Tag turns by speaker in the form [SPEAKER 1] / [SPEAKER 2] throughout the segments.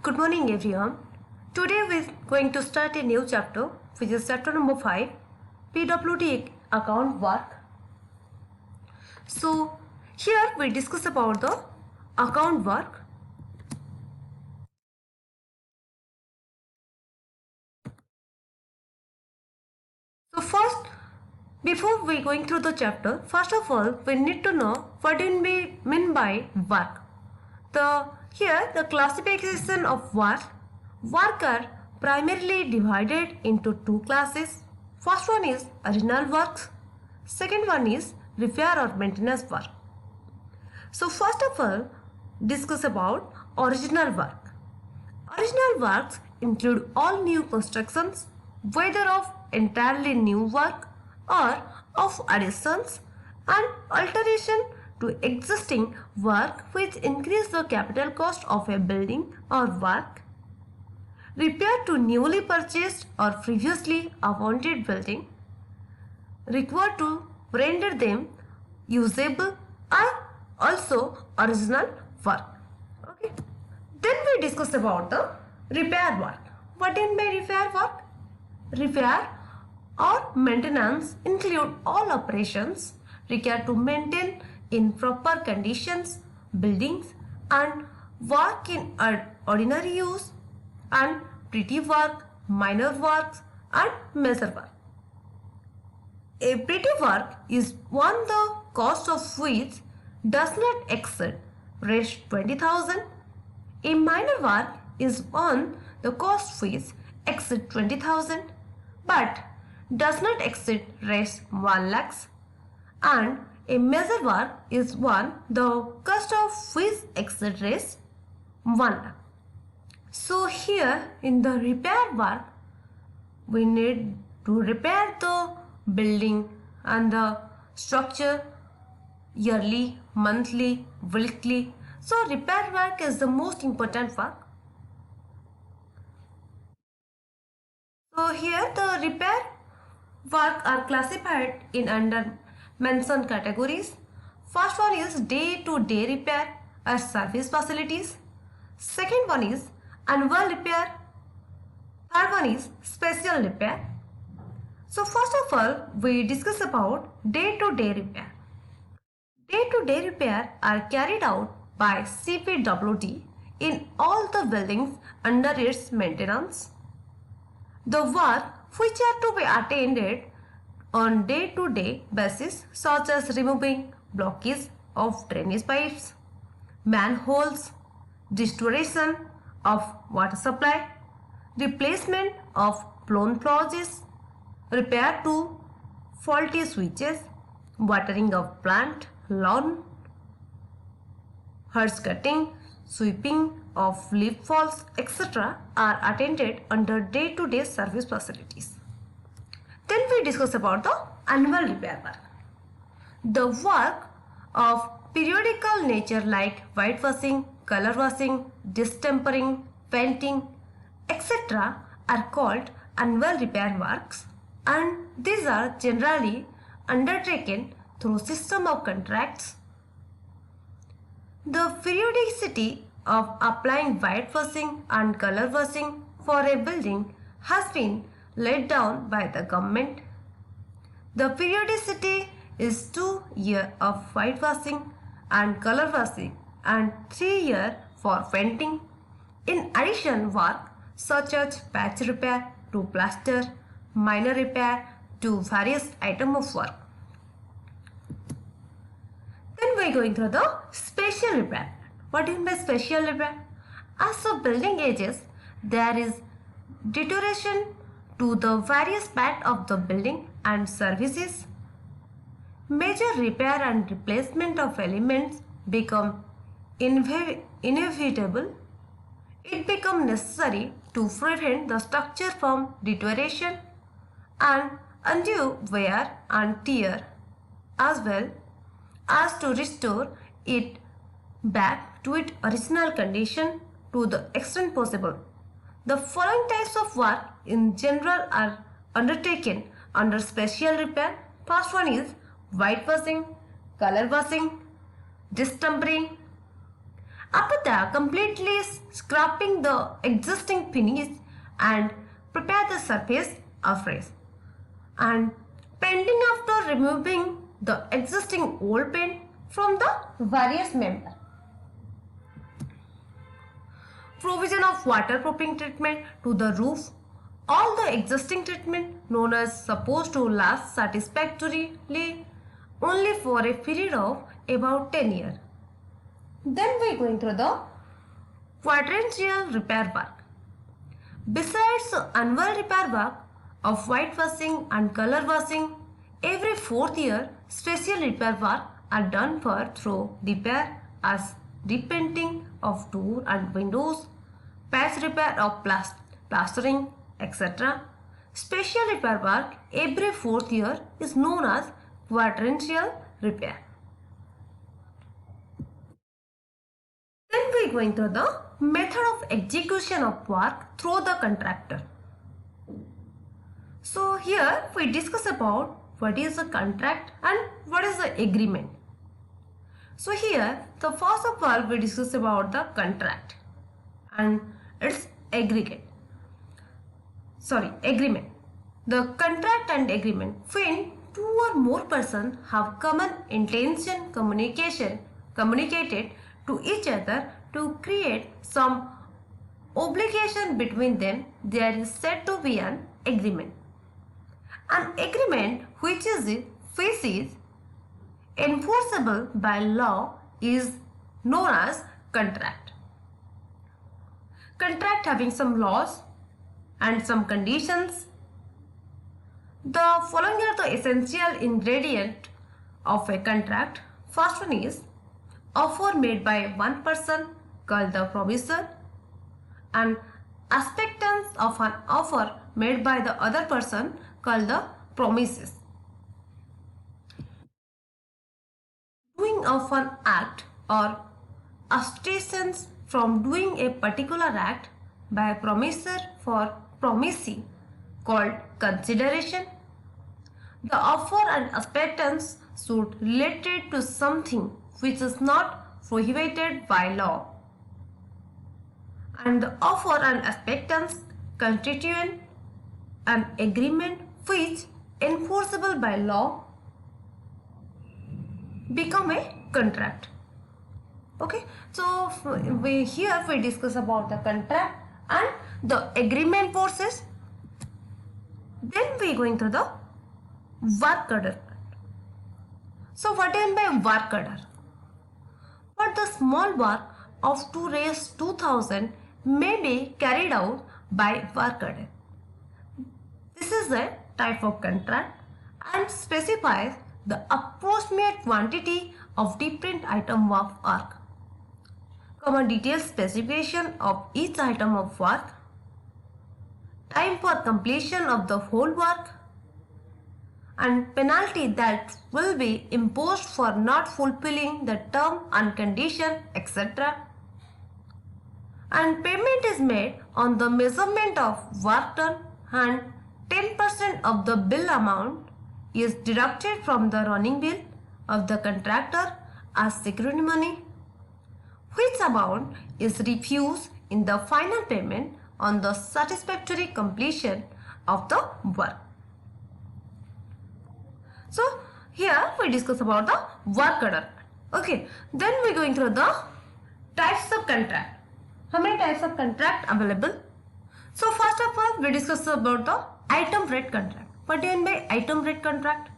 [SPEAKER 1] Good morning everyone. Today we're going to start a new chapter which is chapter number 5, PWD account work. So here we discuss about the account work. So first, before we going through the chapter, first of all we need to know what do we mean by work. Here the classification of work are primarily divided into two classes. First one is original works, second one is repair or maintenance work. So first of all, discuss about original work. Original works include all new constructions, whether of entirely new work or of additions and alteration to existing work which increase the capital cost of a building or work. Repair to newly purchased or previously appointed building required to render them usable are also original work. Okay. Then we discuss about the repair work. What do you mean by repair work? Repair or maintenance include all operations required to maintain in proper conditions buildings and work in ordinary use and petty work, minor works and major work. A petty work is one the cost of which does not exceed Rs 20,000. A minor work is one the cost which exceeds 20,000 but does not exceed Rs 1 lakhs, and a major work is one the cost of which exceeds Rs 1 lakh. So here in the repair work, we need to repair the building and the structure yearly, monthly, weekly. So repair work is the most important work. So here the repair work are classified in under mentioned categories. First one is day-to-day repair or service facilities. Second one is annual repair. Third one is special repair. So first of all, we discuss about day-to-day repair. Day-to-day repair are carried out by CPWD in all the buildings under its maintenance. The work which are to be attended on day-to-day basis such as removing blockage of drainage pipes, manholes, restoration of water supply, replacement of blown clauses, repair to faulty switches, watering of plant, lawn, hedge cutting, sweeping of leaf falls, etc. are attended under day-to-day service facilities. Then we discuss about the annual repair work. The work of periodical nature like whitewashing, color washing, distempering, painting, etc. are called annual repair works, and these are generally undertaken through system of contracts. The periodicity of applying whitewashing and color washing for a building has been laid down by the government. The periodicity is 2 years of whitewashing and color washing and 3 years for painting. In addition, work such as patch repair to plaster, minor repair to various items of work. Then we are going through the special repair. What do you mean by special repair? As the building ages, there is deterioration to the various parts of the building and services. Major repair and replacement of elements become inevitable. It becomes necessary to prevent the structure from deterioration and undue wear and tear, as well as to restore it back to its original condition to the extent possible. The following types of work in general are undertaken under special repair. First one is whitewashing, color washing, distempering, After that, completely scraping the existing finish and prepare the surface afresh. And painting after removing the existing old paint from the various members. Provision of waterproofing treatment to the roof. All the existing treatment known as supposed to last satisfactorily only for a period of about 10 years. Then we are going through the quadrennial repair work. Besides annual repair work of whitewashing and color washing, every 4th year special repair work are done for through repair as repainting of door and windows, patch repair of plastering, etc. Special repair work every 4th year is known as quadrennial repair. Then we are going through the method of execution of work through the contractor. So here we discuss about what is a contract and what is the agreement. So here the first of all we discuss about the contract and its agreement. The contract and agreement when two or more persons have common intention communicated to each other to create some obligation between them, there is said to be an agreement. An agreement which is enforceable by law is known as contract. Contract having some laws and some conditions. The following are the essential ingredients of a contract. First one is offer made by one person called the promisor and acceptance of an offer made by the other person called the promises. Doing of an act or abstentions from doing a particular act by a promisor for promisee called consideration. The offer and acceptance should related to something which is not prohibited by law, and the offer and acceptance constitute an agreement which enforceable by law become a contract. Okay, so we discuss about the contract and the agreement process. Then we going to the work order. So what do you mean by work order? But the small work of 2^2000 may be carried out by work order. This is a type of contract and specifies the approximate quantity of different item of work. Common detailed specification of each item of work, time for completion of the whole work, and penalty that will be imposed for not fulfilling the term and condition, etc. And payment is made on the measurement of work done, and 10% of the bill amount is deducted from the running bill of the contractor as security money, which amount is refused in the final payment on the satisfactory completion of the work. So here we discuss about the work order. Okay, then we are going through the types of contract. How many types of contract available? So first of all we discuss about the item rate contract. What do you mean by item rate contract?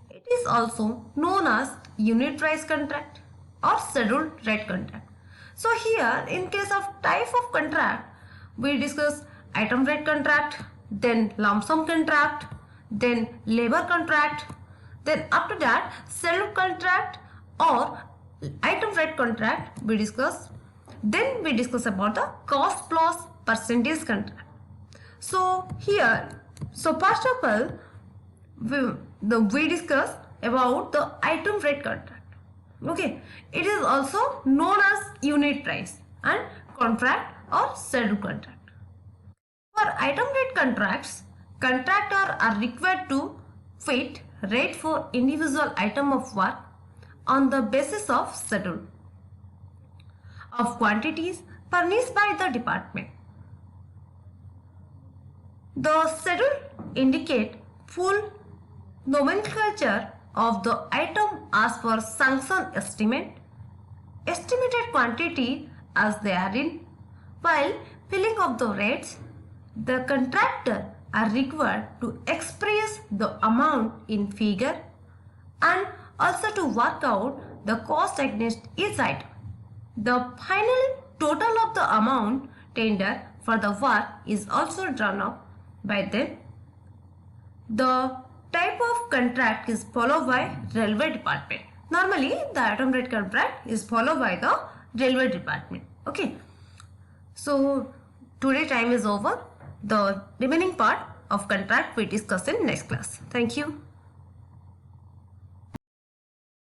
[SPEAKER 1] It is also known as unit price contract or scheduled rate contract. So here in case of type of contract we discuss item rate contract, then lump sum contract, then labor contract, then after that scheduled contract or item rate contract we discuss. Then we discuss about the cost plus percentage contract. So here, first of all we discuss about the item rate contract. Okay, it is also known as unit price and contract or scheduled contract. For item rate contracts, contractors are required to fit rate for individual item of work on the basis of schedule. of quantities furnished by the department. The schedule indicates full nomenclature of the item as per sanction estimate, estimated quantity as they are in, while filling of the rates, the contractor are required to express the amount in figure and also to work out the cost against each item. The final total of the amount tendered for the work is also drawn up by them. The type of contract is followed by railway department. Normally the item rate contract is followed by the railway department. Okay. So today time is over. The remaining part of contract we discuss in next class. Thank you.